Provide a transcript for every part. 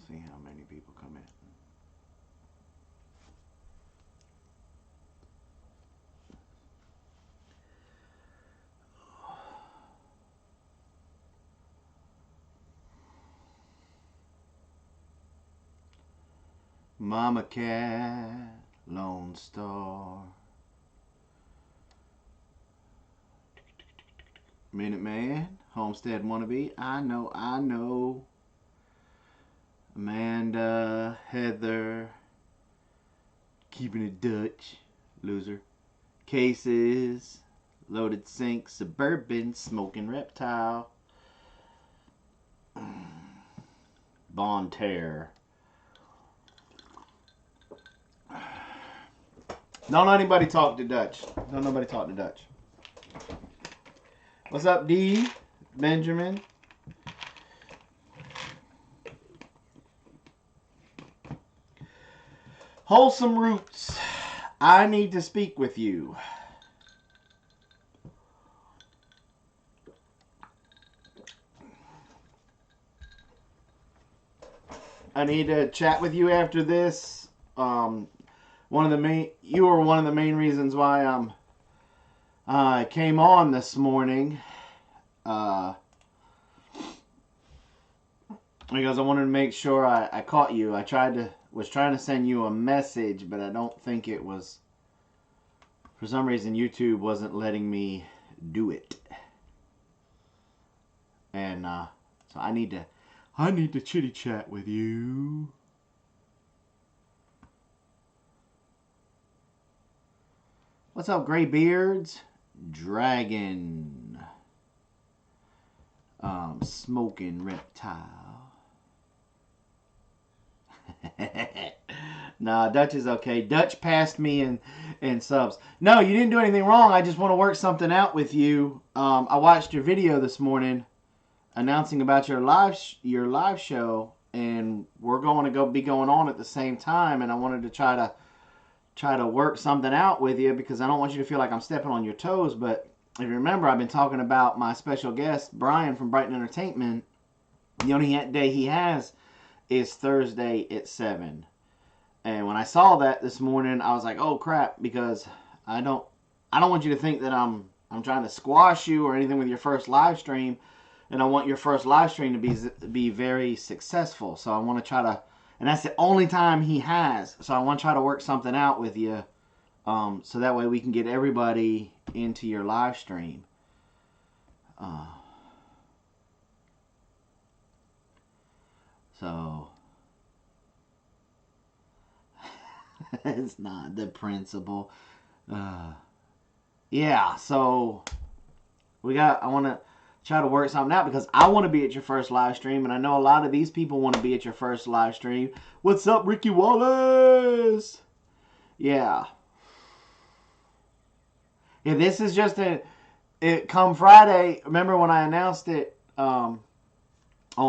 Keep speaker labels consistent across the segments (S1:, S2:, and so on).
S1: see how many people come in. Mama Cat, Lone Star, Minuteman, Homestead Wannabe, I know. Amanda, Heather, Keeping It Dutch, Loser, Cases, Loaded Sink, Suburban, Smoking Reptile, Bond Terror. Don't anybody talk to Dutch. Don't nobody talk to Dutch. What's up, D? Benjamin? Wholesome Roots. I need to speak with you. I need to chat with you after this. You were one of the main reasons why I came on this morning. Because I wanted to make sure I caught you. I was trying to send you a message, but I don't think it was. For some reason, YouTube wasn't letting me do it, and so I need to chitty chat with you. What's up, Gray Beards? Dragon. Smoking Reptile. Nah, Dutch is okay. Dutch passed me in subs. No, you didn't do anything wrong. I just want to work something out with you. I watched your video this morning announcing about your live show, and we're going to be going on at the same time, and I wanted to try to work something out with you because I don't want you to feel like I'm stepping on your toes. But if you remember, I've been talking about my special guest, Brian from Brighton Entertainment. The only day he has is Thursday at 7. And when I saw that this morning, I was like, oh crap, because I don't want you to think that I'm trying to squash you or anything with your first live stream. And I want your first live stream to be very successful. So I want to try to, and that's the only time he has. So I want to try to work something out with you, so that way we can get everybody into your live stream. So it's not the principal. Yeah. So I want to try to work something out because I want to be at your first live stream, and I know a lot of these people want to be at your first live stream. What's up, Ricky Wallace? Yeah. Yeah, this is just come Friday. Remember when I announced it on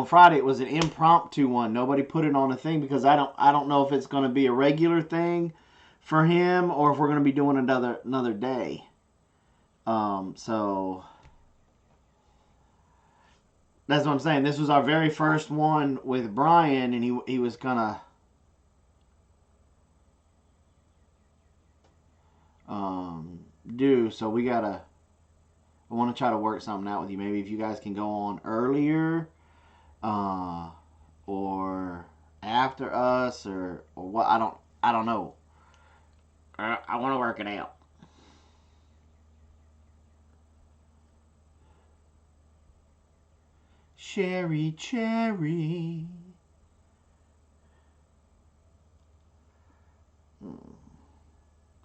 S1: Friday? It was an impromptu one. Nobody put it on a thing because I don't know if it's going to be a regular thing for him or if we're going to be doing another day. So that's what I'm saying. This was our very first one with Brian, and he was gonna do. So I want to try to work something out with you. Maybe if you guys can go on earlier, or after us, or what? I don't know. I want to work it out. Sherry Cherry.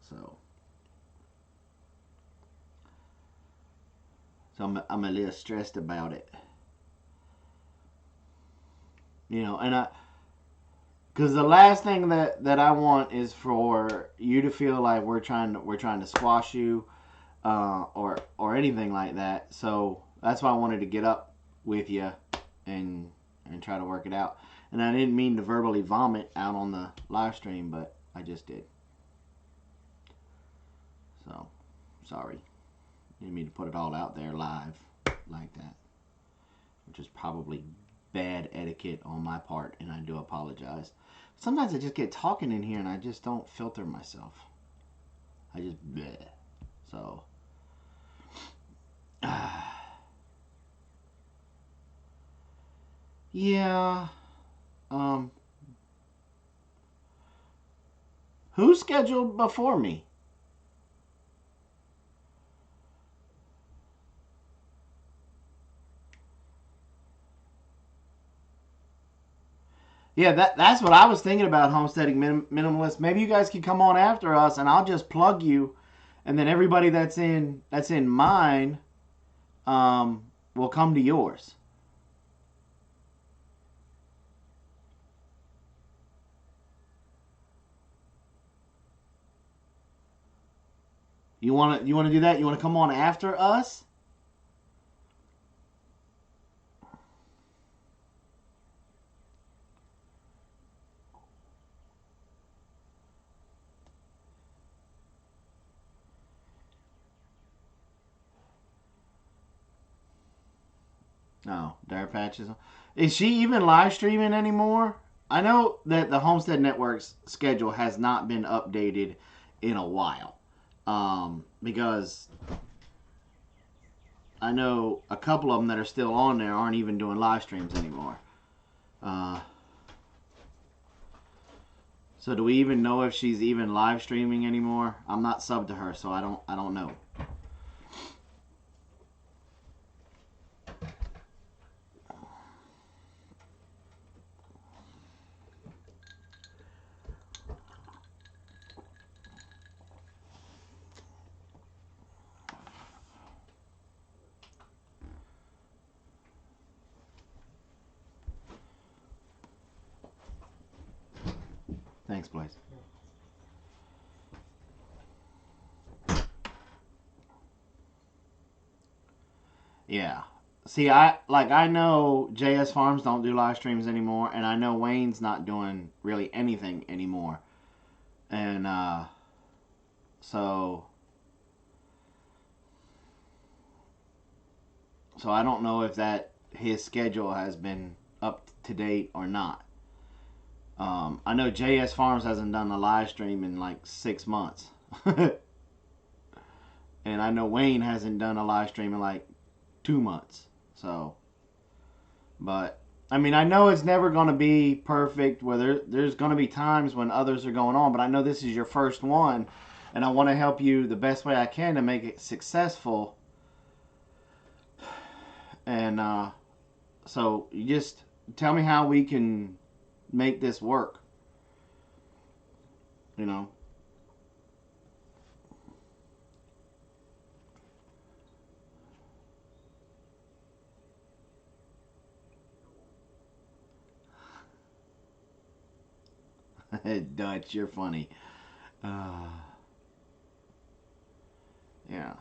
S1: So I'm a little stressed about it. You know, and because the last thing that I want is for you to feel like we're trying to squash you, or anything like that. So that's why I wanted to get up with you and try to work it out. And I didn't mean to verbally vomit out on the live stream, but I just did. So sorry. Didn't mean to put it all out there live like that, which is probably bad etiquette on my part, and I do apologize. Sometimes I just get talking in here and I just don't filter myself. I just bleh. So yeah. Um who's scheduled before me? Yeah, that's what I was thinking about, homesteading minimalist. Maybe you guys could come on after us, and I'll just plug you, and then everybody that's in mine will come to yours. You wanna do that? You wanna come on after us? No, Dare Patches. Is she even live streaming anymore? I know that the Homestead Network's schedule has not been updated in a while. Because I know a couple of them that are still on there aren't even doing live streams anymore. Uh, so do we even know if she's even live streaming anymore? I'm not subbed to her, so I don't know. Thanks, Blaze. Yeah. See, I know JS Farms don't do live streams anymore, and I know Wayne's not doing really anything anymore. And so so I don't know if that his schedule has been up to date or not. I know JS Farms hasn't done a live stream in like 6 months, and I know Wayne hasn't done a live stream in like 2 months. So, but I mean, I know it's never going to be perfect. Where there's going to be times when others are going on, but I know this is your first one, and I want to help you the best way I can to make it successful. And so you just tell me how we can make this work. You know. Dutch, you're funny. Uh, yeah.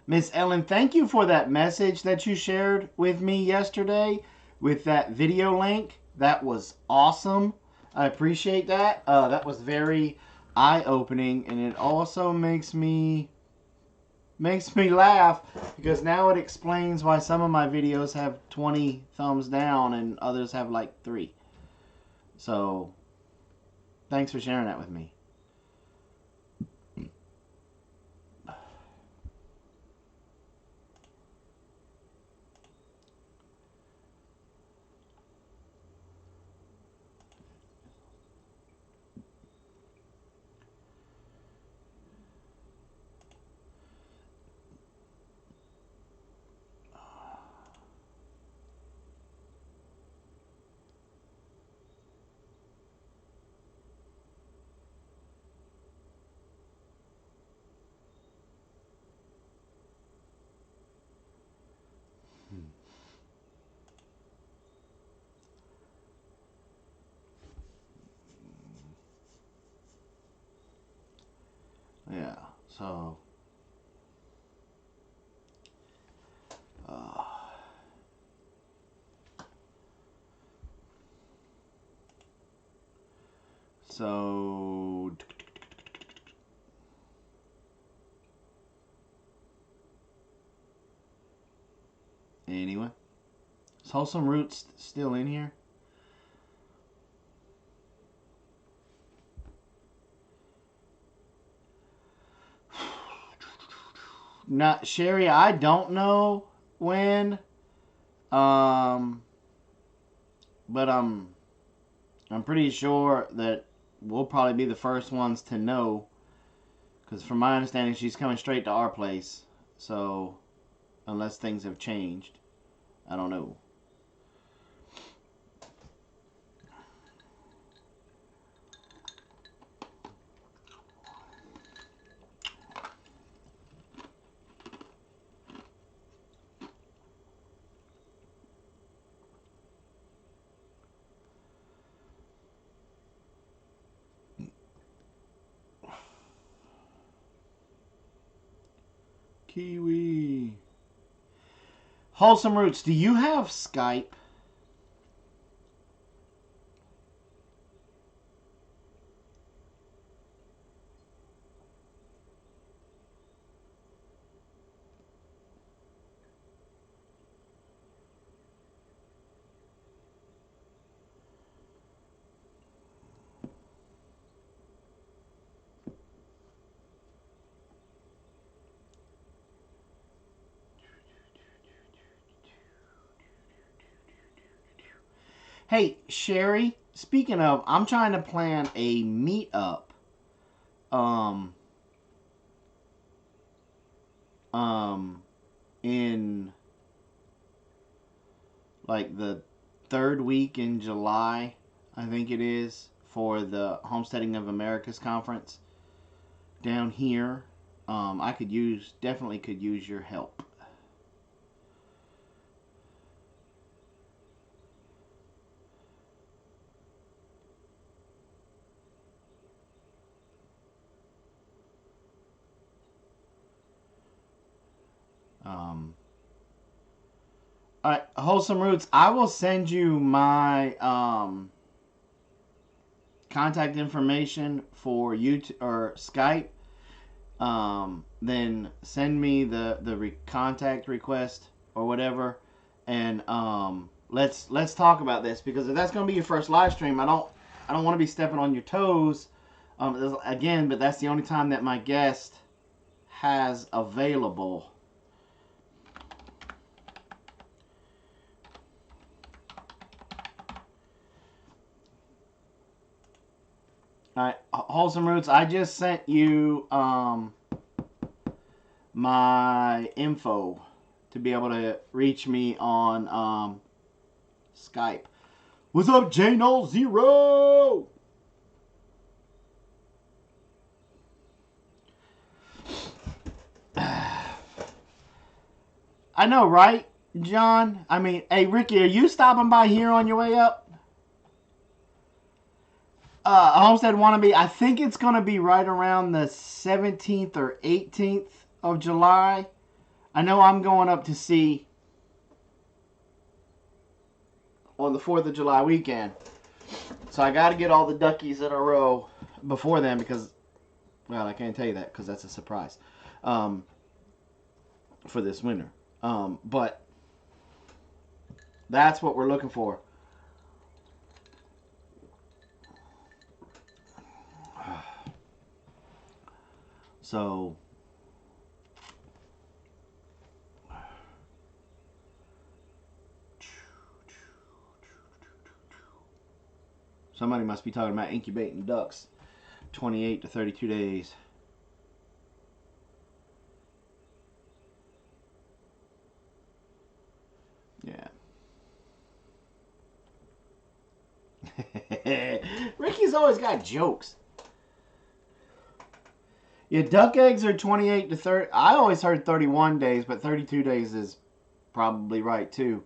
S1: Miss Ellen, thank you for that message that you shared with me yesterday with that video link. That was awesome. I appreciate that. That was very eye-opening, and it also makes me laugh because now it explains why some of my videos have 20 thumbs down and others have like 3. So, thanks for sharing that with me. Yeah, so uh, So anyway, is Wholesome Roots still in here? Not Sherry. I don't know when. But I'm pretty sure that we'll probably be the first ones to know, because from my understanding, she's coming straight to our place. So unless things have changed, I don't know. Kiwi. Wholesome Roots, do you have Skype? Hey, Sherry, speaking of, I'm trying to plan a meetup. Um, in like the third week in July, I think it is, for the Homesteading of Americas conference down here. I definitely could use your help. Um, all right, Wholesome Roots, I will send you my contact information for YouTube or Skype. Then send me the contact request or whatever, and let's talk about this, because if that's gonna be your first live stream, I don't want to be stepping on your toes. Again, but that's the only time that my guest has available. All right, Wholesome Roots, I just sent you my info to be able to reach me on Skype. What's up, J0? I know, right, John? I mean, hey, Ricky, are you stopping by here on your way up? Homestead Wannabe, I think it's going to be right around the 17th or 18th of July. I know I'm going up to see on the 4th of July weekend. So I got to get all the duckies in a row before then, because, well, I can't tell you that because that's a surprise for this winter. But that's what we're looking for. So somebody must be talking about incubating ducks. 28 to 32 days. Yeah. Ricky's always got jokes. Yeah, duck eggs are 28 to 30. I always heard 31 days, but 32 days is probably right too.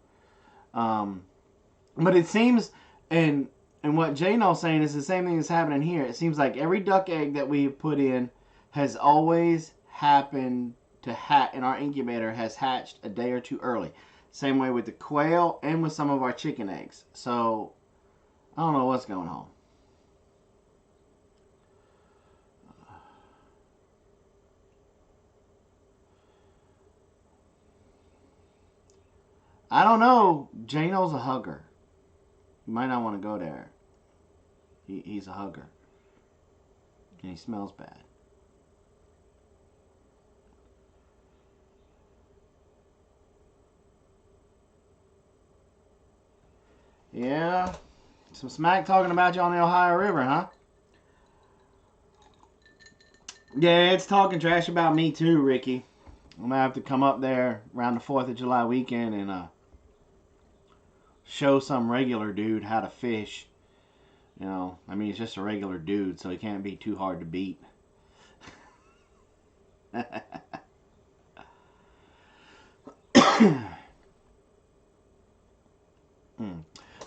S1: But it seems, and what J-No's saying is the same thing that's happening here. It seems like every duck egg that we've put in has always happened to in our incubator has hatched a day or two early. Same way with the quail and with some of our chicken eggs. So I don't know what's going on. I don't know. Jano's a hugger. You might not want to go there. He's a hugger. And he smells bad. Yeah. Some smack talking about you on the Ohio River, huh? Yeah, it's talking trash about me too, Ricky. I'm gonna have to come up there around the 4th of July weekend and show some regular dude how to fish. You know, I mean, he's just a regular dude, so he can't be too hard to beat.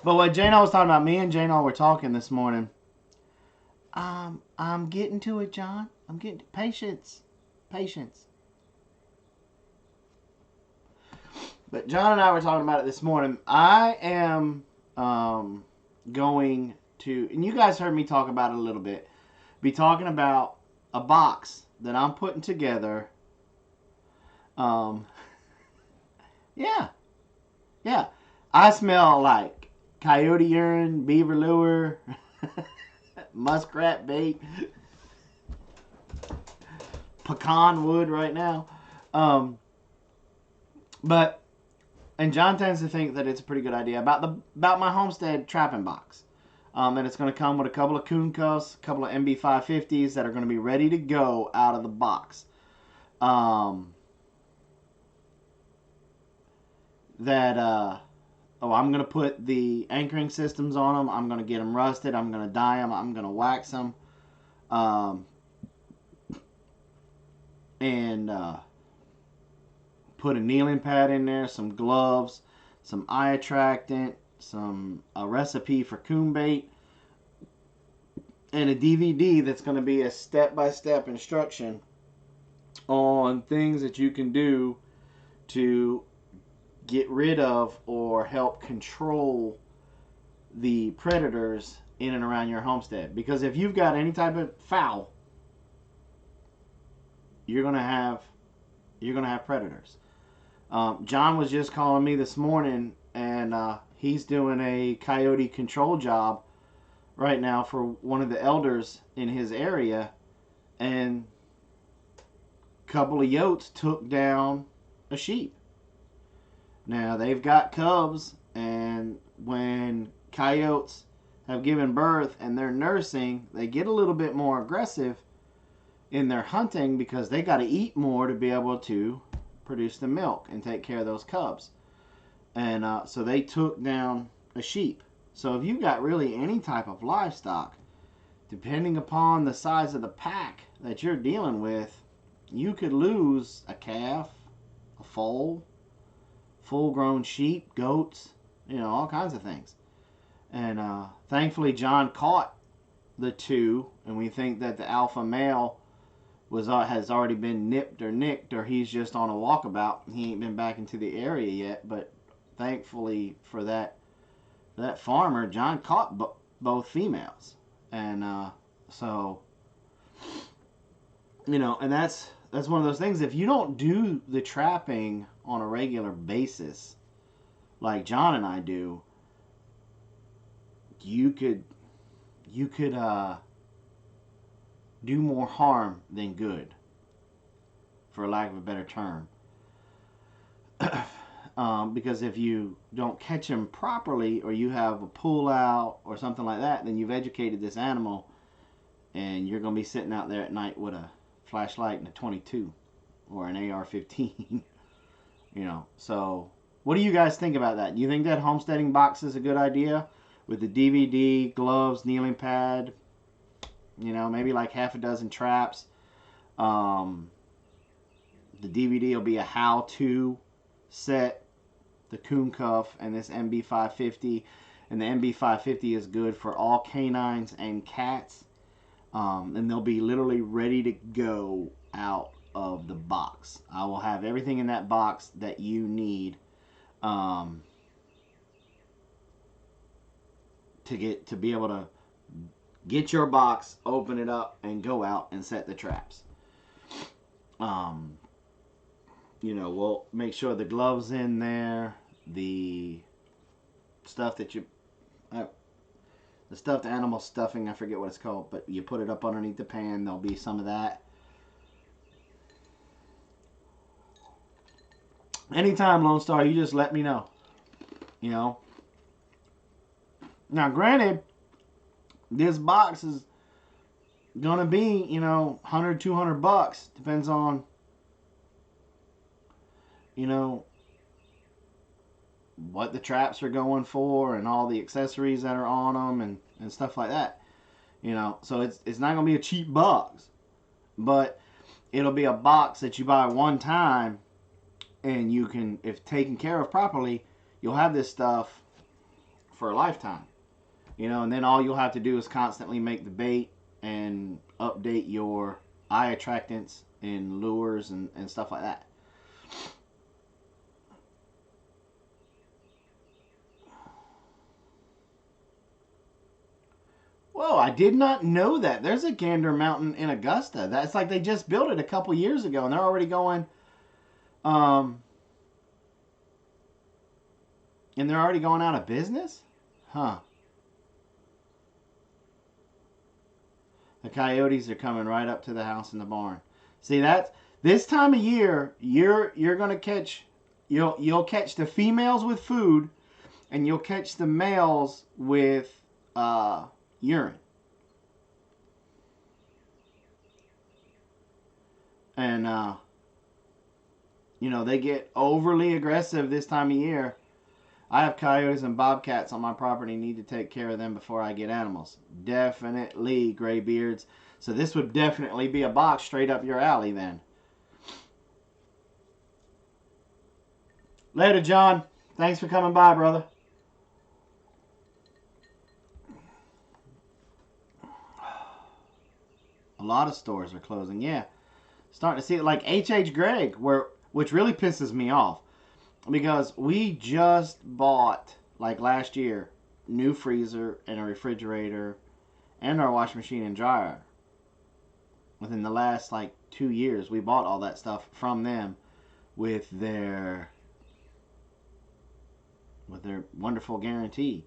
S1: But what Jano was talking about, me and Jano were talking this morning. I'm getting to it, John. I'm getting to patience. Patience. But John and I were talking about it this morning. I am going to, and you guys heard me talk about it a little bit, be talking about a box that I'm putting together. Yeah, yeah. I smell like coyote urine, beaver lure, muskrat bait, pecan wood right now. But and John tends to think that it's a pretty good idea about my homestead trapping box. And it's going to come with a couple of coon cuffs, a couple of MB550s that are going to be ready to go out of the box. I'm going to put the anchoring systems on them. I'm going to get them rusted. I'm going to dye them. I'm going to wax them. And put a kneeling pad in there, some gloves, some eye attractant, a recipe for coon bait, and a DVD that's going to be a step-by-step instruction on things that you can do to get rid of or help control the predators in and around your homestead. Because if you've got any type of fowl, you're gonna have predators. John was just calling me this morning, and he's doing a coyote control job right now for one of the elders in his area, and a couple of yotes took down a sheep. Now they've got cubs, and when coyotes have given birth and they're nursing, they get a little bit more aggressive in their hunting because they got to eat more to be able to produce the milk and take care of those cubs. And so they took down a sheep. So if you've got really any type of livestock, depending upon the size of the pack that you're dealing with, you could lose a calf, a foal, full-grown sheep, goats, all kinds of things. And thankfully John caught the two, and we think that the alpha male has already been nipped or nicked, or he's just on a walkabout. He ain't been back into the area yet, but thankfully for that farmer, John caught both females. And so, and that's one of those things. If you don't do the trapping on a regular basis, like John and I do, you could do more harm than good, for lack of a better term. Because if you don't catch them properly, or you have a pull out or something like that, then you've educated this animal, and you're going to be sitting out there at night with a flashlight and a 22 or an AR-15. So what do you guys think about that? Do you think that homesteading box is a good idea with the DVD, gloves, kneeling pad, maybe like half a dozen traps? The DVD will be a how-to set, the coon cuff, and this MB550. And the MB550 is good for all canines and cats. And they'll be literally ready to go out of the box. I will have everything in that box that you need to be able to get your box, open it up, and go out and set the traps. We'll make sure the gloves in there, the stuff that you, the stuffed animal stuffing, I forget what it's called, but you put it up underneath the pan, there'll be some of that. Anytime, Lone Star, you just let me know. You know. Now, granted, this box is gonna be, you know, $100, $200. Depends on, you know, what the traps are going for and all the accessories that are on them and stuff like that. You know, so it's not gonna be a cheap box, but it'll be a box that you buy one time, and you can, if taken care of properly, you'll have this stuff for a lifetime. You know, and then all you'll have to do is constantly make the bait and update your eye attractants and lures and stuff like that. Whoa, I did not know that. There's a Gander Mountain in Augusta. That's like they just built it a couple years ago, and they're already going, and they're already going out of business? Huh. The coyotes are coming right up to the house in the barn. See, that's this time of year, you're gonna catch, you'll catch the females with food, and you'll catch the males with urine. And you know, they get overly aggressive this time of year. I have coyotes and bobcats on my property. Need to take care of them before I get animals. Definitely, graybeards. So this would definitely be a box straight up your alley then. Later, John. Thanks for coming by, brother. A lot of stores are closing. Yeah, starting to see it like H.H. Gregg, which really pisses me off. Because we just bought, like last year, new freezer and a refrigerator and our washing machine and dryer. Within the last like 2 years, we bought all that stuff from them with their wonderful guarantee.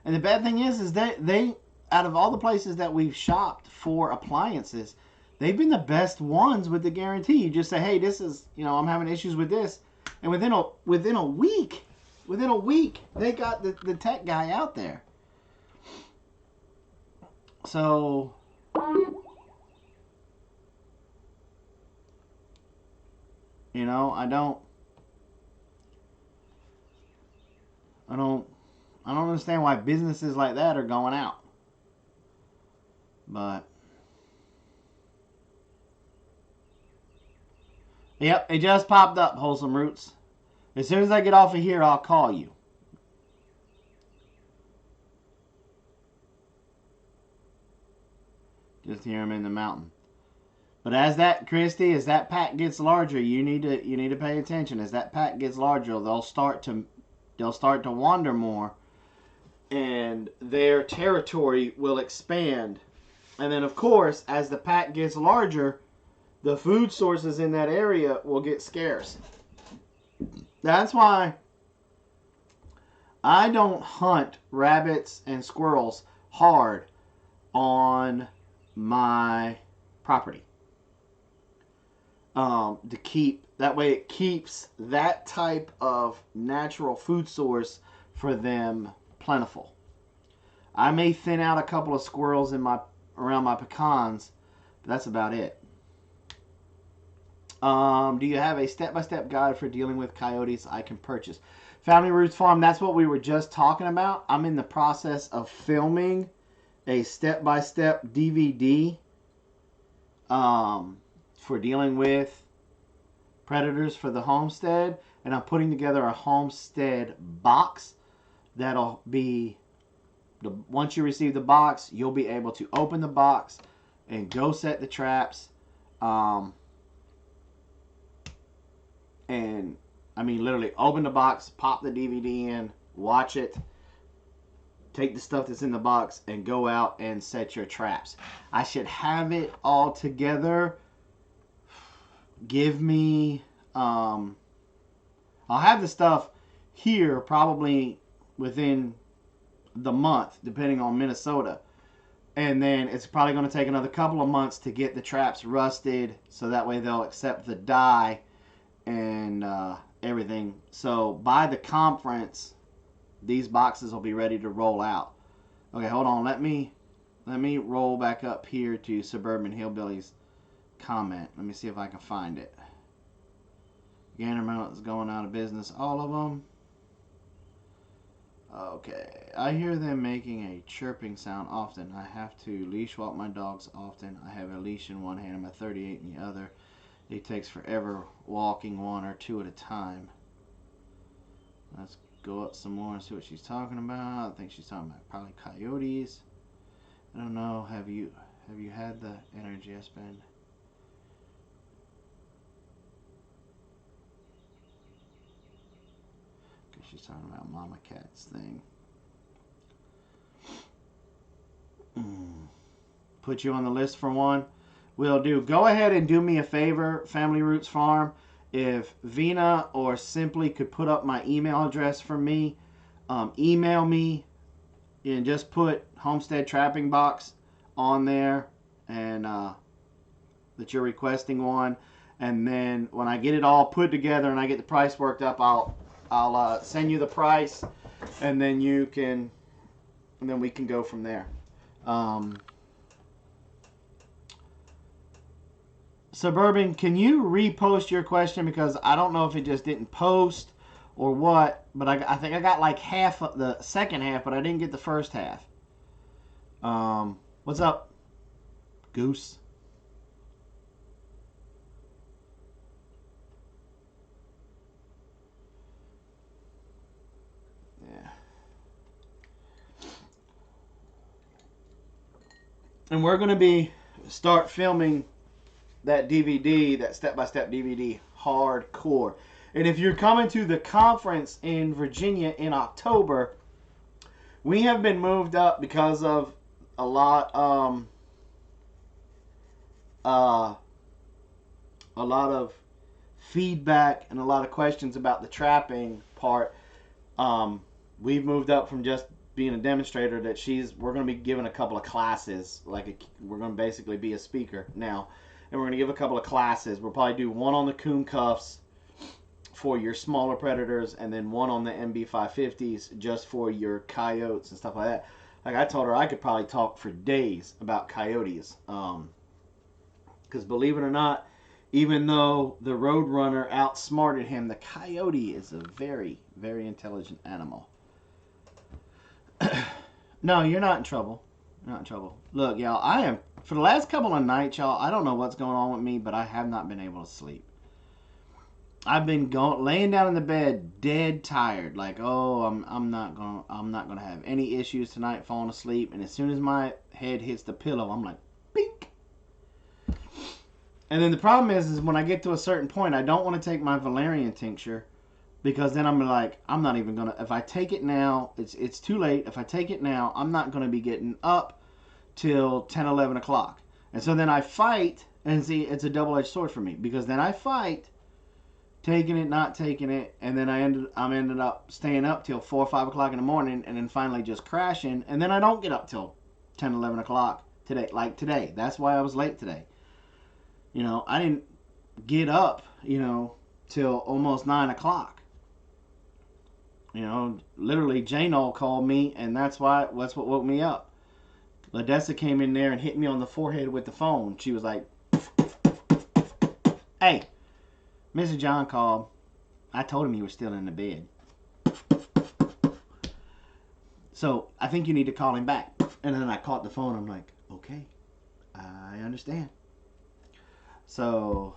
S1: And the bad thing is that they out of all the places that we've shopped for appliances, they've been the best ones with the guarantee. You just say, hey, this is, you know, I'm having issues with this. And within a week, they got the tech guy out there. So, you know, I don't understand why businesses like that are going out. But yep, it just popped up, Wholesome Roots. As soon as I get off of here, I'll call you. Just hear them in the mountain. But as that, Christy, as that pack gets larger, you need to pay attention. As that pack gets larger, they'll start to wander more, and their territory will expand. And then, of course, as the pack gets larger, the food sources in that area will get scarce. That's why I don't hunt rabbits and squirrels hard on my property. To keep, that way it keeps that type of natural food source for them plentiful. I may thin out a couple of squirrels around my pecans, but that's about it. Do you have a step-by-step guide for dealing with coyotes I can purchase? Family Roots Farm, that's what we were just talking about. I'm in the process of filming a step-by-step DVD for dealing with predators for the homestead. And I'm putting together a homestead box that'll be, once you receive the box, you'll be able to open the box and go set the traps. And I mean, literally open the box, pop the DVD in, watch it, take the stuff that's in the box, and go out and set your traps. I should have it all together. Give me, I'll have the stuff here probably within the month, depending on Minnesota. And then it's probably going to take another couple of months to get the traps rusted, so that way they'll accept the dye and everything. So by the conference, these boxes will be ready to roll out. Okay, hold on. Let me roll back up here to Suburban Hillbillies comment. Let me see if I can find it. Gander Mountain's going out of business. All of them. Okay, I hear them making a chirping sound often. I have to leash walk my dogs often. I have a leash in one hand and my 38 in the other. It takes forever walking one or two at a time. Let's go up some more and see what she's talking about. I think she's talking about probably coyotes. I don't know. Have you had the energy I spend? She's talking about Mama Cat's thing. Put you on the list for one. Will do. Go ahead and do me a favor, Family Roots Farm. If Vina or Simply could put up my email address for me, email me and just put Homestead Trapping Box on there and that you're requesting one. And then when I get it all put together and I get the price worked up, I'll send you the price, and then we can go from there. Suburban, can you repost your question, because I don't know if it just didn't post or what, but I think I got like half of the second half, but I didn't get the first half. What's up, Goose? And we're going to start filming that DVD, that step-by-step DVD, hardcore. And if you're coming to the conference in Virginia in October, we have been moved up because of a lot of feedback and a lot of questions about the trapping part. We've moved up from just being a demonstrator that we're going to be giving a couple of classes. We're going to basically be a speaker now, and we're going to give a couple of classes. We'll probably do one on the coon cuffs for your smaller predators, and then one on the MB550s just for your coyotes and stuff like that. Like I told her, I could probably talk for days about coyotes, because believe it or not, even though the Roadrunner outsmarted him, the coyote is a very, very intelligent animal. No, you're not in trouble. You're not in trouble. Look, y'all, I am, for the last couple of nights, y'all, I don't know what's going on with me, but I have not been able to sleep. I've been laying down in the bed dead tired, like, oh, I'm not gonna have any issues tonight falling asleep, and as soon as my head hits the pillow, I'm like, bink. And then the problem is when I get to a certain point, I don't want to take my valerian tincture, because then I'm like, I'm not even gonna, if I take it now, it's too late. If I take it now, I'm not gonna be getting up till 10, 11 o'clock. And so then I fight, and see, it's a double-edged sword for me, because then I fight, taking it, not taking it, and then I'm ended up staying up till 4 or 5 o'clock in the morning, and then finally just crashing, and then I don't get up till 10, 11 o'clock today, like today. That's why I was late today. You know, I didn't get up, till almost 9 o'clock. Literally, J-Null called me, and that's what woke me up. Ladessa came in there and hit me on the forehead with the phone. She was like, hey, Mr. John called. I told him you were still in the bed. So, I think you need to call him back. And then I caught the phone. I'm like, okay, I understand. So,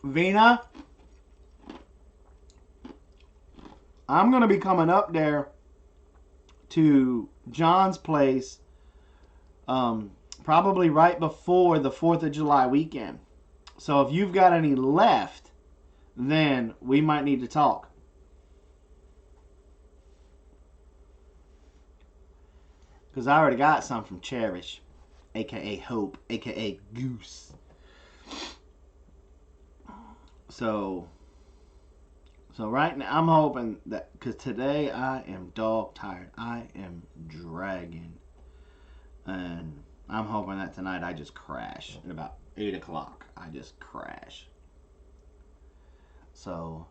S1: Vina, I'm going to be coming up there to John's place probably right before the 4th of July weekend. So if you've got any left, then we might need to talk. Because I already got some from Cherish, aka Hope, aka Goose. So right now I'm hoping that, because today I am dog tired. I am dragging. And I'm hoping that tonight I just crash at about 8 o'clock. I just crash. So.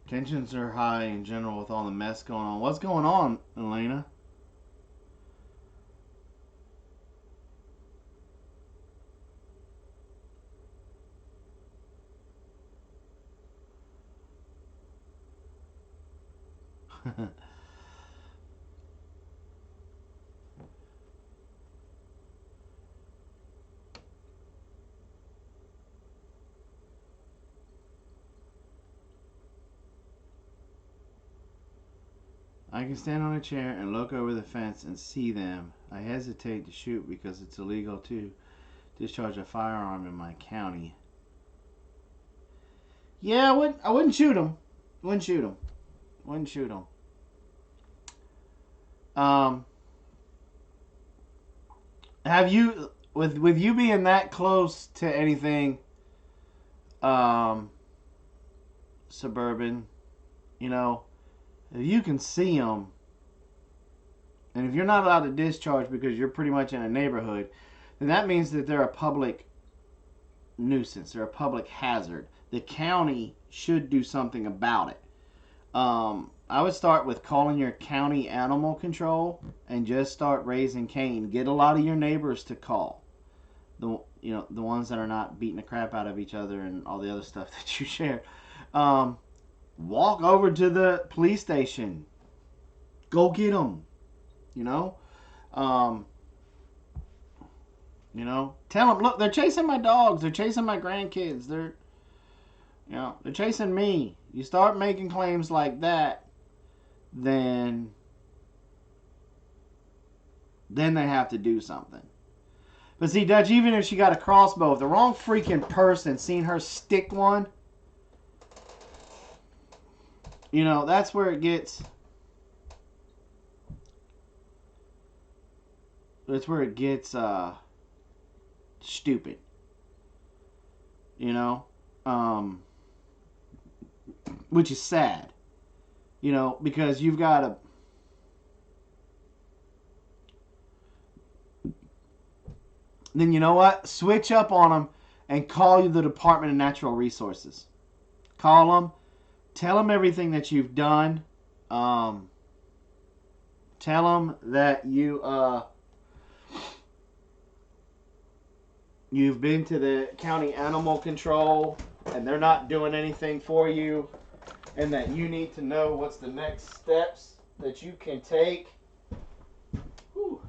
S1: Tensions are high in general with all the mess going on. What's going on, Elena? I can stand on a chair and look over the fence and see them. I hesitate to shoot because it's illegal to discharge a firearm in my county. Yeah, I wouldn't shoot them. Wouldn't shoot them. Wouldn't shoot them. Have you, with you being that close to anything suburban, you know, if you can see them, and if you're not allowed to discharge because you're pretty much in a neighborhood, then that means that they're a public nuisance. They're a public hazard. The county should do something about it. I would start with calling your county animal control and just start raising Cain. Get a lot of your neighbors to call. The ones that are not beating the crap out of each other and all the other stuff that you share. Walk over to the police station. Go get them. Tell them, look, they're chasing my dogs. They're chasing my grandkids. They're chasing me. You start making claims like that, then they have to do something. But see, Dutch, even if she got a crossbow, if the wrong freaking person seen her stick one, that's where it gets. That's where it gets stupid. Which is sad. Because you've got to. Then you know what? Switch up on them and call you the Department of Natural Resources. Call them. Tell them everything that you've done. Tell them that you've been to the county animal control and they're not doing anything for you, and that you need to know what's the next steps that you can take. Whew.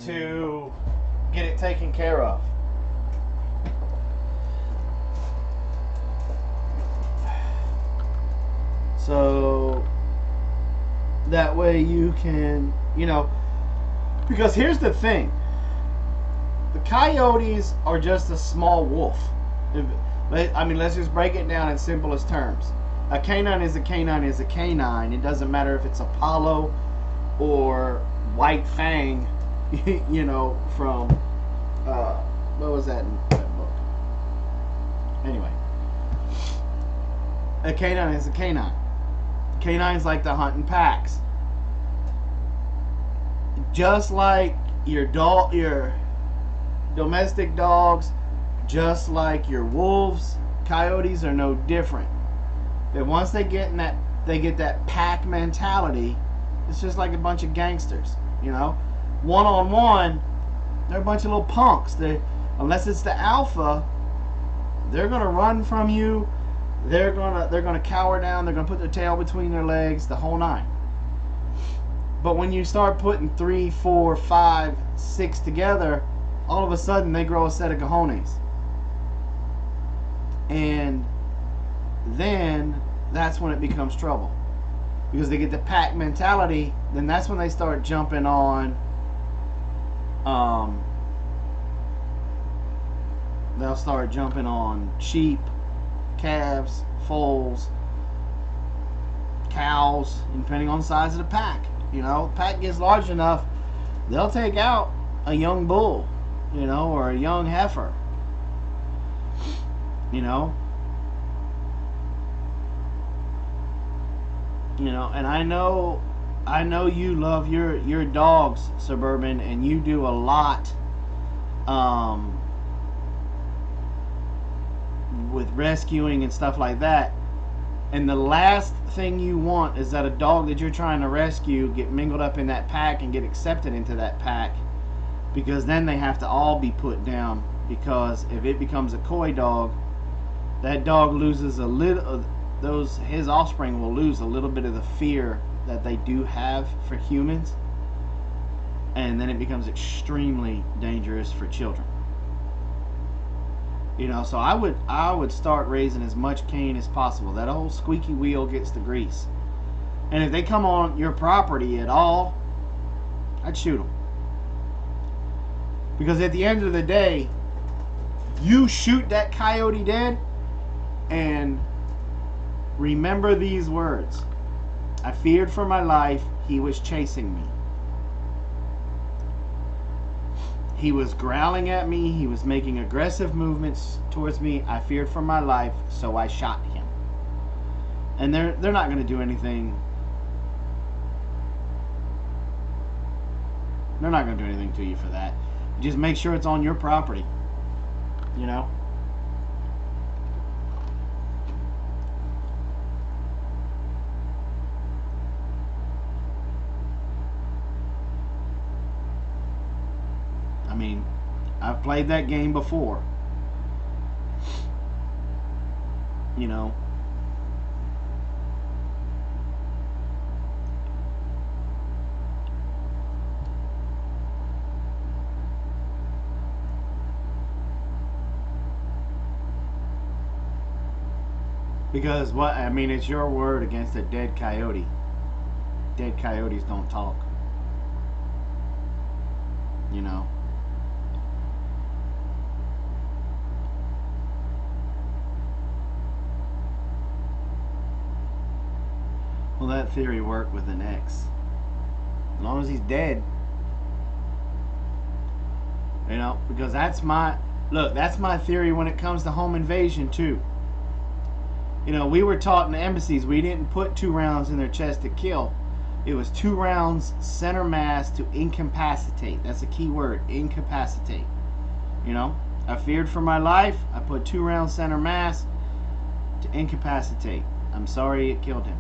S1: To get it taken care of. So that way you can, because here's the thing. The coyotes are just a small wolf. Let's just break it down in simplest terms. A canine is a canine is a canine. It doesn't matter if it's Apollo or White Fang, from, what was that in that book? Anyway. A canine is a canine. Canines like to hunt in packs. Just like your domestic dogs, just like your wolves, coyotes are no different. That once they get that pack mentality, it's just like a bunch of gangsters, One-on-one, they're a bunch of little punks. Unless it's the alpha, they're gonna run from you. They're gonna cower down. They're gonna put their tail between their legs, the whole nine. But when you start putting 3, 4, 5, 6 together, all of a sudden they grow a set of cojones. And then that's when it becomes trouble. Because they get the pack mentality, then that's when they start jumping on they'll start jumping on sheep, calves, foals, cows, depending on the size of the pack. You know, the pack gets large enough, they'll take out a young bull, you know, or a young heifer. You know, and I know you love your dogs, Suburban, and you do a lot with rescuing and stuff like that. And the last thing you want is that a dog that you're trying to rescue get mingled up in that pack and get accepted into that pack, because then they have to all be put down. Because if it becomes a coy dog, that dog loses a little. His offspring will lose a little bit of the fear that they do have for humans, and then it becomes extremely dangerous for children. You know, so I would start raising as much cane as possible. That whole squeaky wheel gets the grease. And if they come on your property at all, I'd shoot them. Because at the end of the day, you shoot that coyote dead, and remember these words: I feared for my life, he was chasing me. He was growling at me, he was making aggressive movements towards me. I feared for my life, so I shot him. And they're not going to do anything. They're not going to do anything to you for that. Just make sure it's on your property. You know? I mean, I've played that game before. You know. Because what, I mean, it's your word against a dead coyote. Dead coyotes don't talk. You know. Well, that theory worked with an X. As long as he's dead. You know, because that's my theory when it comes to home invasion too. You know, we were taught in the embassies, we didn't put 2 rounds in their chest to kill. It was 2 rounds center mass to incapacitate. That's a key word, incapacitate. You know, I feared for my life. I put 2 rounds center mass to incapacitate. I'm sorry it killed him.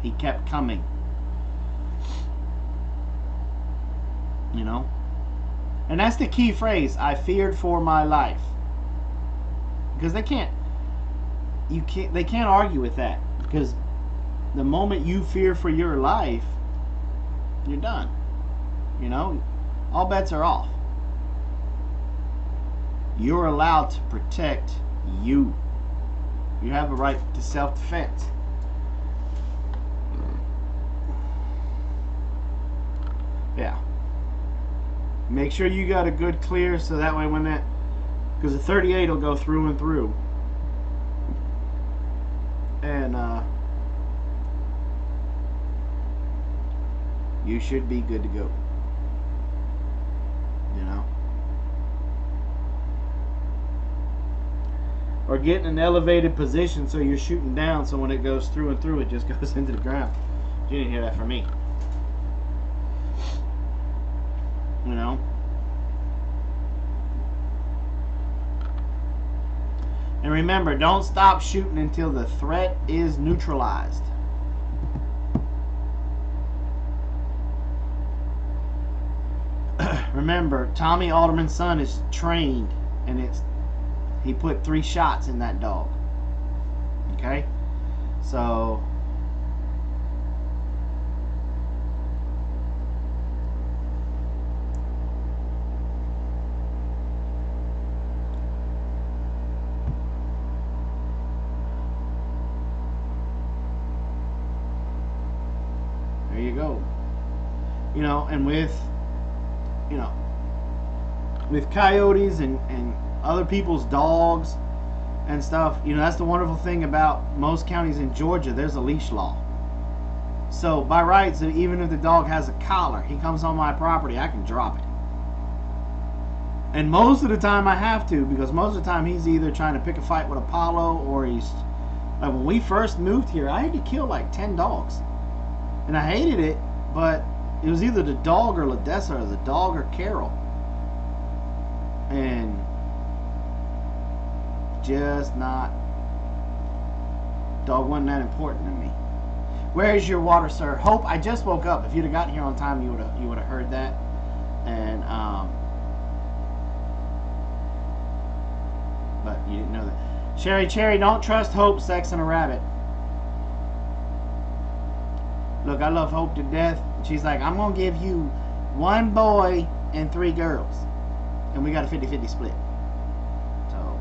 S1: He kept coming. You know? And that's the key phrase, I feared for my life. Because they can't argue with that. Because the moment you fear for your life, you're done. You know? All bets are off. You're allowed to protect you. You have a right to self-defense. Yeah. Make sure you got a good clear, so that way when that, because the 38 will go through and through. And you should be good to go. You know? Or get in an elevated position so you're shooting down, so when it goes through and through, it just goes into the ground. You didn't hear that from me. You know? And remember, don't stop shooting until the threat is neutralized. Remember, Tommy Alderman's son is trained, and he put 3 shots in that dog. Okay? So you go. You know, and with, you know, with coyotes and other people's dogs and stuff, you know, that's the wonderful thing about most counties in Georgia. There's a leash law. So by rights, even if the dog has a collar, he comes on my property, I can drop it. And most of the time I have to, because most of the time he's either trying to pick a fight with Apollo, or he's, like when we first moved here, I had to kill like 10 dogs. And I hated it, but it was either the dog or Ladessa, or the dog or Carol. And just not, dog wasn't that important to me. Where is your water, sir? Hope, I just woke up. If you'd have gotten here on time, you would have heard that. And but you didn't know that. Sherry Cherry, don't trust Hope, sex and a rabbit. Look, I love Hope to death. She's like, I'm gonna give you 1 boy and 3 girls, and we got a 50-50 split. So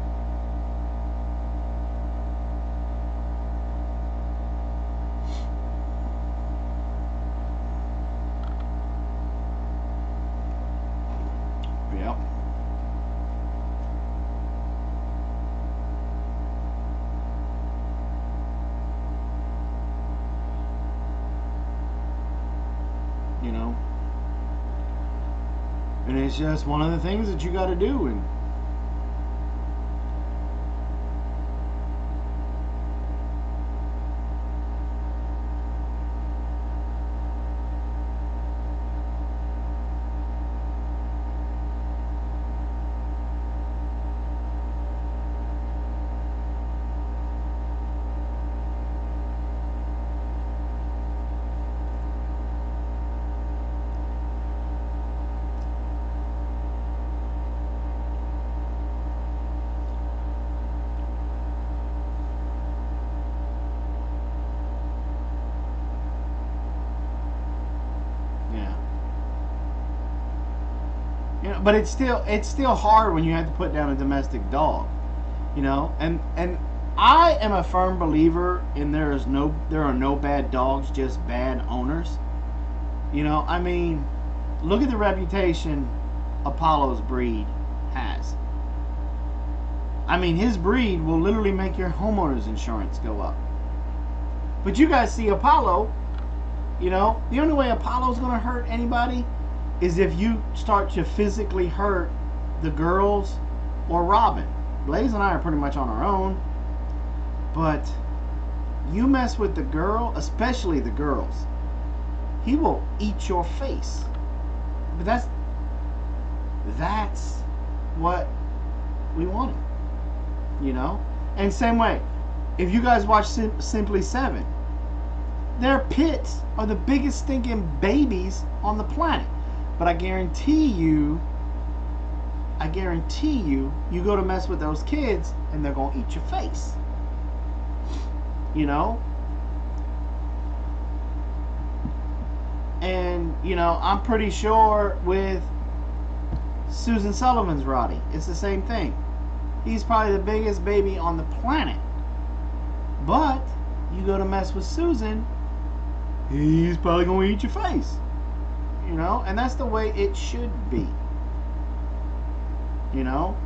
S1: yep. You know, and it's just one of the things that you got to do. And but it's still hard when you have to put down a domestic dog, you know. And I am a firm believer in there are no bad dogs, just bad owners. You know, I mean, look at the reputation Apollo's breed has. I mean, his breed will literally make your homeowner's insurance go up. But you guys see Apollo, you know, the only way Apollo's going to hurt anybody is if you start to physically hurt the girls or Robin. Blaze and I are pretty much on our own, but you mess with the girl, especially the girls, he will eat your face. But that's what we wanted, you know. And same way, if you guys watch Simply 7, their pits are the biggest stinking babies on the planet. But I guarantee you, you go to mess with those kids and they're going to eat your face. You know? And, you know, I'm pretty sure with Susan Sullivan's Roddy, it's the same thing. He's probably the biggest baby on the planet. But you go to mess with Susan, he's probably going to eat your face. You know, and that's the way it should be. You know?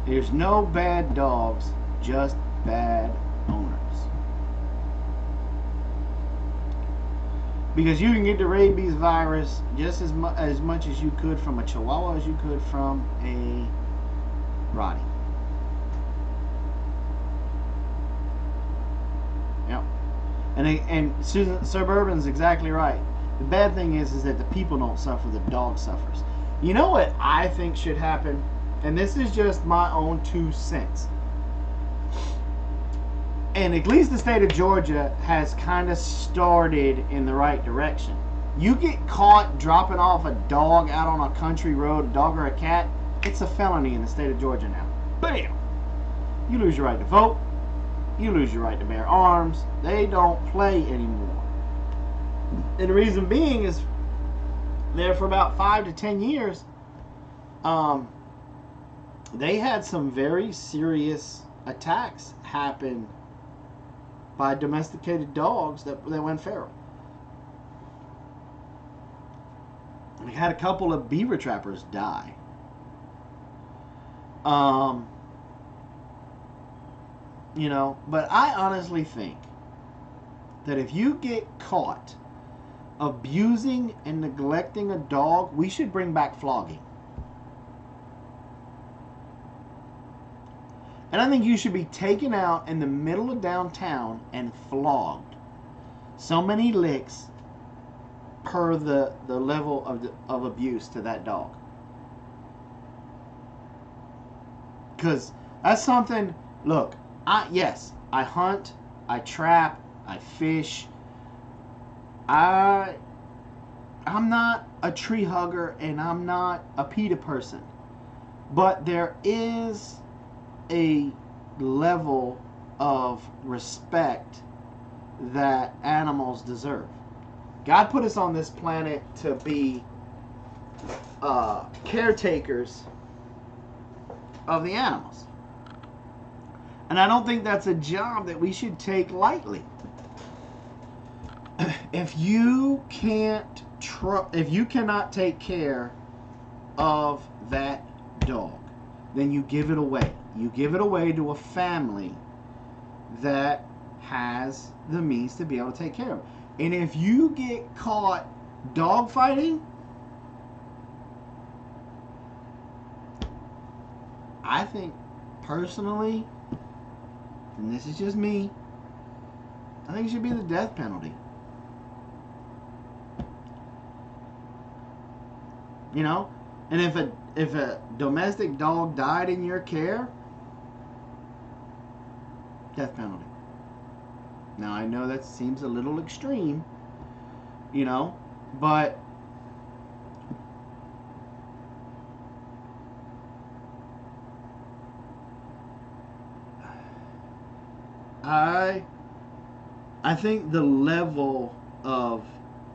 S1: There's no bad dogs, just bad owners. Because you can get the rabies virus just as much as you could from a Chihuahua as you could from a Roddy. Yep. And Susan Suburban's exactly right. The bad thing is that the people don't suffer, the dog suffers. You know what I think should happen? And this is just my own 2 cents. And at least the state of Georgia has kind of started in the right direction. You get caught dropping off a dog out on a country road, a dog or a cat, it's a felony in the state of Georgia now. Bam! You lose your right to vote. You lose your right to bear arms. They don't play anymore. And the reason being is there for about 5 to 10 years, they had some very serious attacks happen by domesticated dogs that went feral. We had a couple of beaver trappers die. You know, but I honestly think that if you get caught abusing and neglecting a dog, we should bring back flogging. And I think you should be taken out in the middle of downtown and flogged. So many licks per the level of abuse to that dog. Because that's something, look, yes, I hunt, I trap, I fish. I'm not a tree hugger and I'm not a PETA person. But there is a level of respect that animals deserve. God put us on this planet to be caretakers of the animals. And I don't think that's a job that we should take lightly. If you cannot take care of that dog, then you give it away. You give it away to a family that has the means to be able to take care of it. And if you get caught dog fighting, I think personally, and this is just me, I think it should be the death penalty. You know? And if a domestic dog died in your care, death penalty. Now I know that seems a little extreme, you know, but I think the level of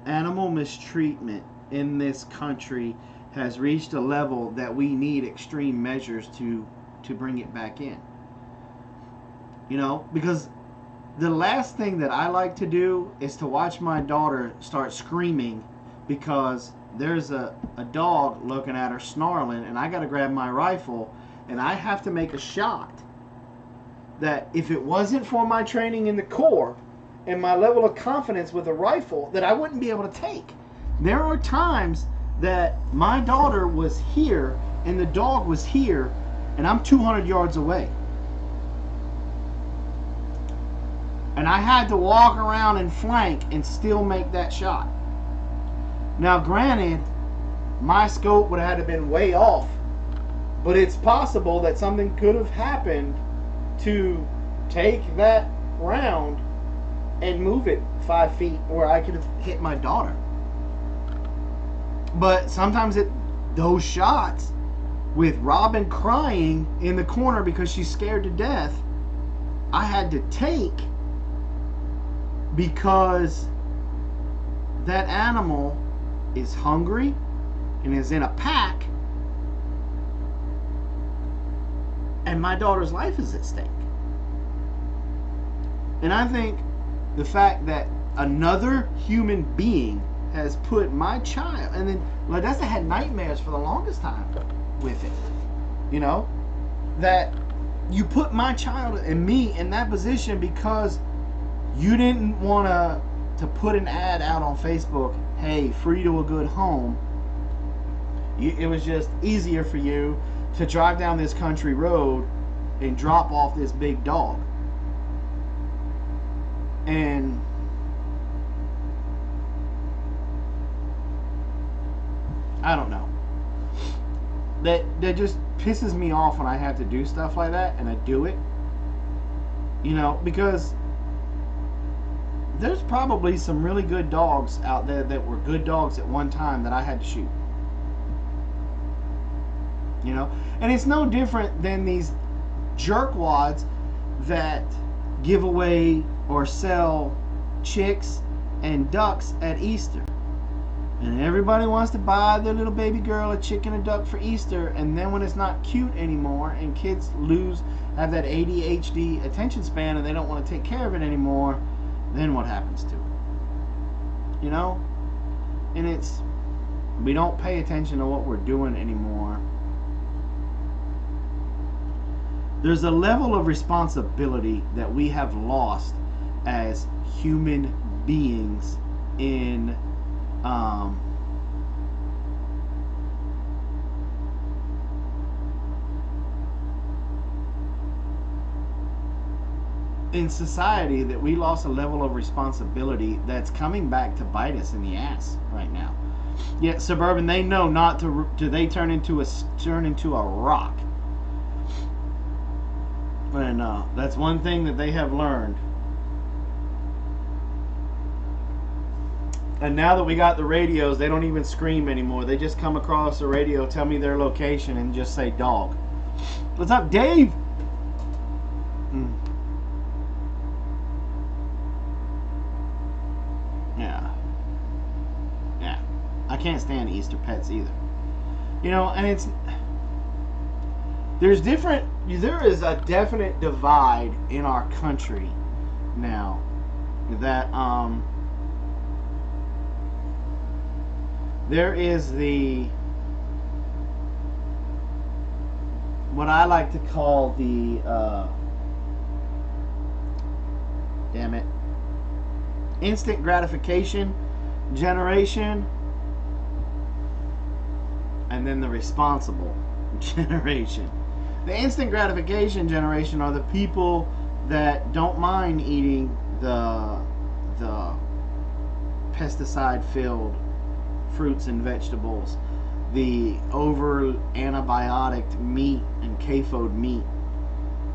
S1: animal mistreatment in this country has reached a level that we need extreme measures to bring it back in. You know, because the last thing that I like to do is to watch my daughter start screaming because there's a dog looking at her snarling, and I got to grab my rifle and I have to make a shot that if it wasn't for my training in the Corps and my level of confidence with a rifle, that I wouldn't be able to take. There are times that my daughter was here and the dog was here and I'm 200 yards away. And I had to walk around and flank and still make that shot. Now granted, my scope would have had to been way off, but it's possible that something could have happened to take that round and move it 5 feet where I could have hit my daughter. But sometimes those shots with Robin crying in the corner because she's scared to death, I had to take because that animal is hungry and is in a pack, and my daughter's life is at stake. And I think the fact that another human being has put my child, and then Ladessa had nightmares for the longest time with it, you know, that you put my child and me in that position because you didn't want to put an ad out on Facebook, hey, free to a good home. It was just easier for you to drive down this country road and drop off this big dog. And I don't know. That just pisses me off when I have to do stuff like that, and I do it. You know, because there's probably some really good dogs out there that were good dogs at one time that I had to shoot. You know? And it's no different than these jerkwads that give away or sell chicks and ducks at Easter. And everybody wants to buy their little baby girl a chicken or duck for Easter, and then when it's not cute anymore and kids have that ADHD attention span and they don't want to take care of it anymore, then what happens to it? You know? And we don't pay attention to what we're doing anymore. There's a level of responsibility that we have lost as human beings in society, that we lost a level of responsibility that's coming back to bite us in the ass right now. Yet suburban, they know not to they turn into a rock. And that's one thing that they have learned. And now that we got the radios, they don't even scream anymore. They just come across the radio, tell me their location, and just say dog. What's up, Dave? Yeah. I can't stand Easter pets either. You know, and there is a definite divide in our country now that there is what I like to call the instant gratification generation, and then the responsible generation. The instant gratification generation are the people that don't mind eating the pesticide-filled fruits and vegetables, the over antibiotic meat and CAFO'd meat,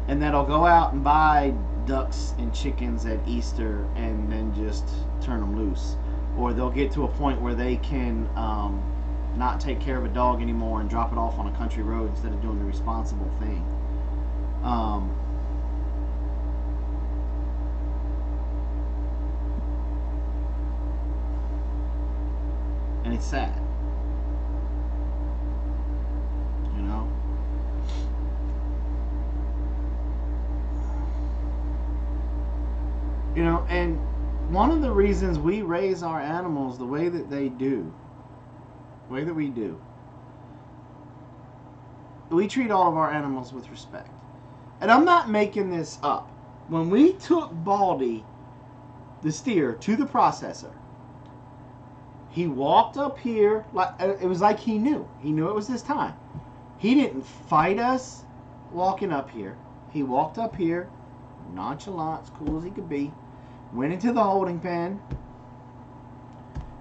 S1: and that'll go out and buy ducks and chickens at Easter and then just turn them loose. Or they'll get to a point where they can not take care of a dog anymore and drop it off on a country road instead of doing the responsible thing. And it's sad. You know? You know, and one of the reasons we raise our animals the way that we do, we treat all of our animals with respect. And I'm not making this up. When we took Baldy, the steer, to the processor, he walked up here, like it was like he knew it was his time. He didn't fight us walking up here. He walked up here, nonchalant, as cool as he could be, went into the holding pen,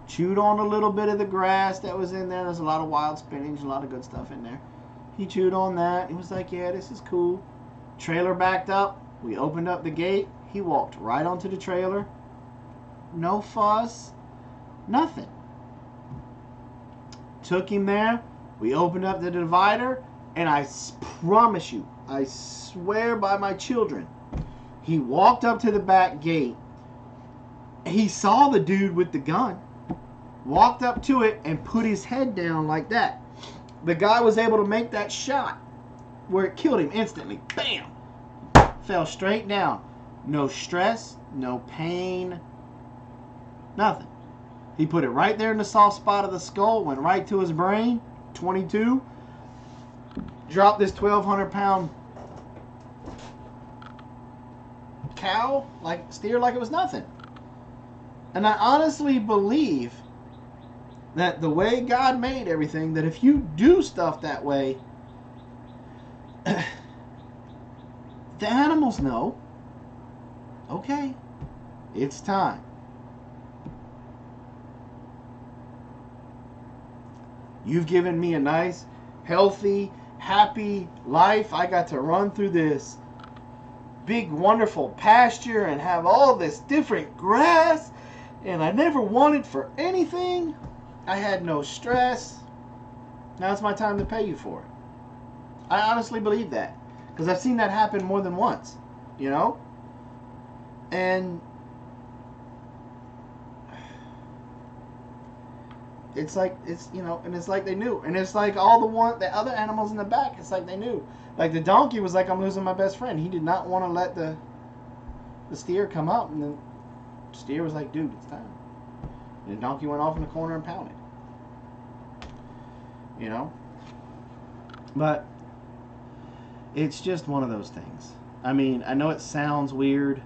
S1: chewed on a little bit of the grass that was in there. There's a lot of wild spinach, a lot of good stuff in there. He chewed on that. He was like, yeah, this is cool. Trailer backed up. We opened up the gate. He walked right onto the trailer. No fuss. Nothing. Took him there. We opened up the divider. And I promise you, I swear by my children, he walked up to the back gate. He saw the dude with the gun. Walked up to it and put his head down like that. The guy was able to make that shot where it killed him instantly. Bam! Fell straight down. No stress, no pain, nothing. He put it right there in the soft spot of the skull, went right to his brain. 22. Dropped this 1,200-pound steer like it was nothing. And I honestly believe that the way God made everything, that if you do stuff that way, the animals know, okay, it's time. You've given me a nice, healthy, happy life. I got to run through this big, wonderful pasture and have all this different grass, and I never wanted for anything. I had no stress. Now it's my time to pay you for it. I honestly believe that, because I've seen that happen more than once, you know? And it's like, it's, you know, and it's like they knew, and it's like all the other animals in the back, it's like they knew. Like the donkey was like, I'm losing my best friend. He did not want to let the steer come up, and the steer was like, dude, it's time. And the donkey went off in the corner and pounded. You know, but it's just one of those things. I mean, I know it sounds weird,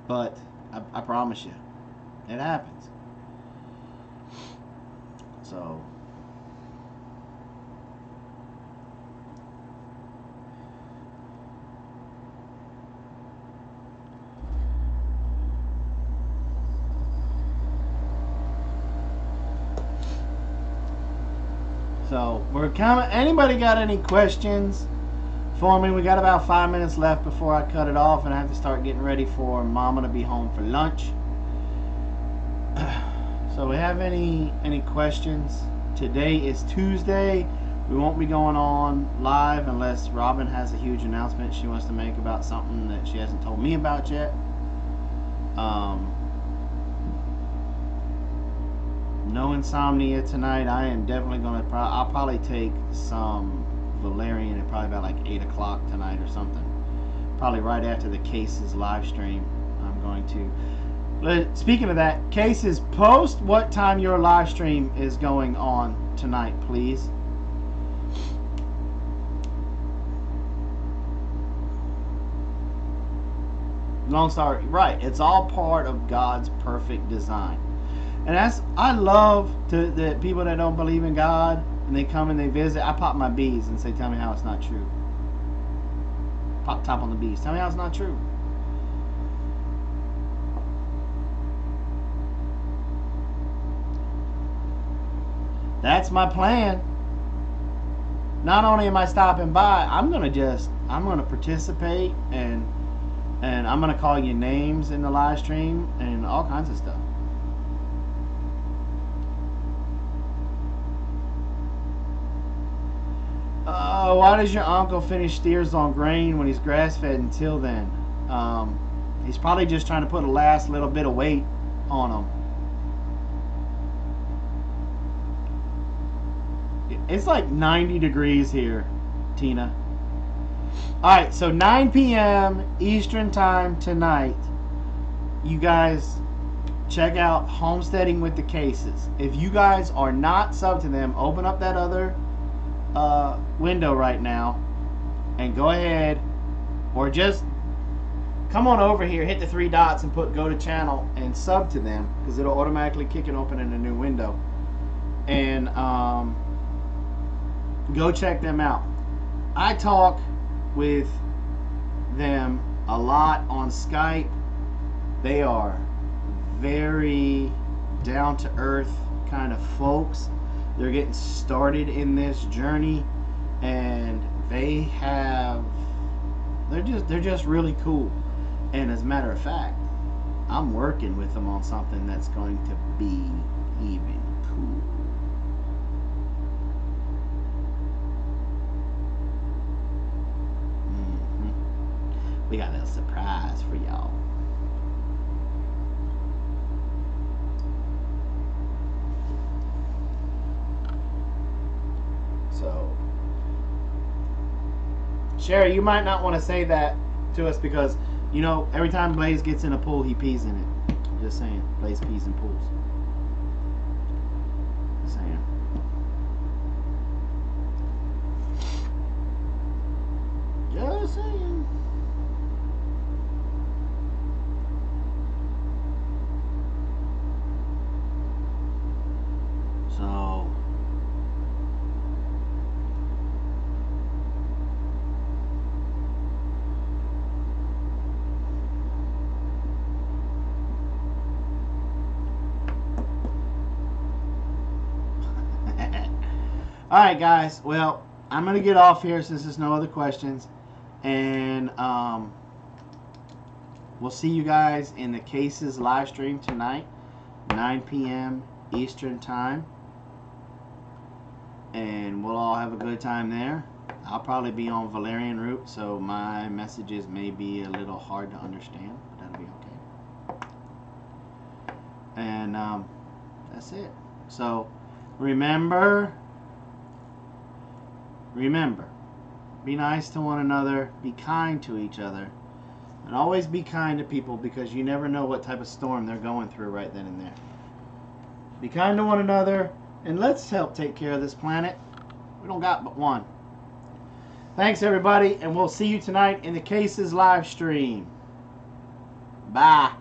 S1: but I promise you, it happens. So, we're coming. Anybody got any questions for me? We got about 5 minutes left before I cut it off, and I have to start getting ready for Mama to be home for lunch. So we have any questions? Today is Tuesday. We won't be going on live unless Robin has a huge announcement she wants to make about something that she hasn't told me about yet. No insomnia tonight. I am definitely going to, I'll probably take some valerian at probably about like 8 o'clock tonight or something. Probably right after the Cases live stream. I'm going to. Speaking of that, Cases, post what time your live stream is going on tonight, please. Long story, right? It's all part of God's perfect design, and I love the people that don't believe in God and they come and they visit. I pop my bees and say, "Tell me how it's not true." Pop top on the bees. Tell me how it's not true. That's my plan. Not only am I stopping by, I'm gonna participate and I'm gonna call you names in the live stream and all kinds of stuff. Why does your uncle finish steers on grain when he's grass-fed until then? He's probably just trying to put a last little bit of weight on them. It's like 90 degrees here, Tina. Alright, so 9 p.m. Eastern time tonight. You guys check out Homesteading with the Cases. If you guys are not subbed to them, open up that other window right now and go ahead, or just come on over here, hit the 3 dots and put go to channel and sub to them, because it'll automatically kick it open in a new window. And go check them out. I talk with them a lot on Skype. They are very down to earth kind of folks. They're getting started in this journey, and they're just really cool. And as a matter of fact, I'm working with them on something that's going to be even cool. We got a little surprise for y'all. So, Sherry, you might not want to say that to us because, you know, every time Blaze gets in a pool, he pees in it. I'm just saying, Blaze pees in pools. Just saying. Just saying. So, alright guys, well, I'm going to get off here since there's no other questions, and we'll see you guys in the Cases live stream tonight, 9 p.m. Eastern time, and we'll all have a good time there. I'll probably be on Valerian route, so my messages may be a little hard to understand, but that'll be okay. And that's it. So Remember, be nice to one another, be kind to each other, and always be kind to people because you never know what type of storm they're going through right then and there. Be kind to one another, and let's help take care of this planet. We don't got but one. Thanks, everybody, and we'll see you tonight in the Cases live stream. Bye.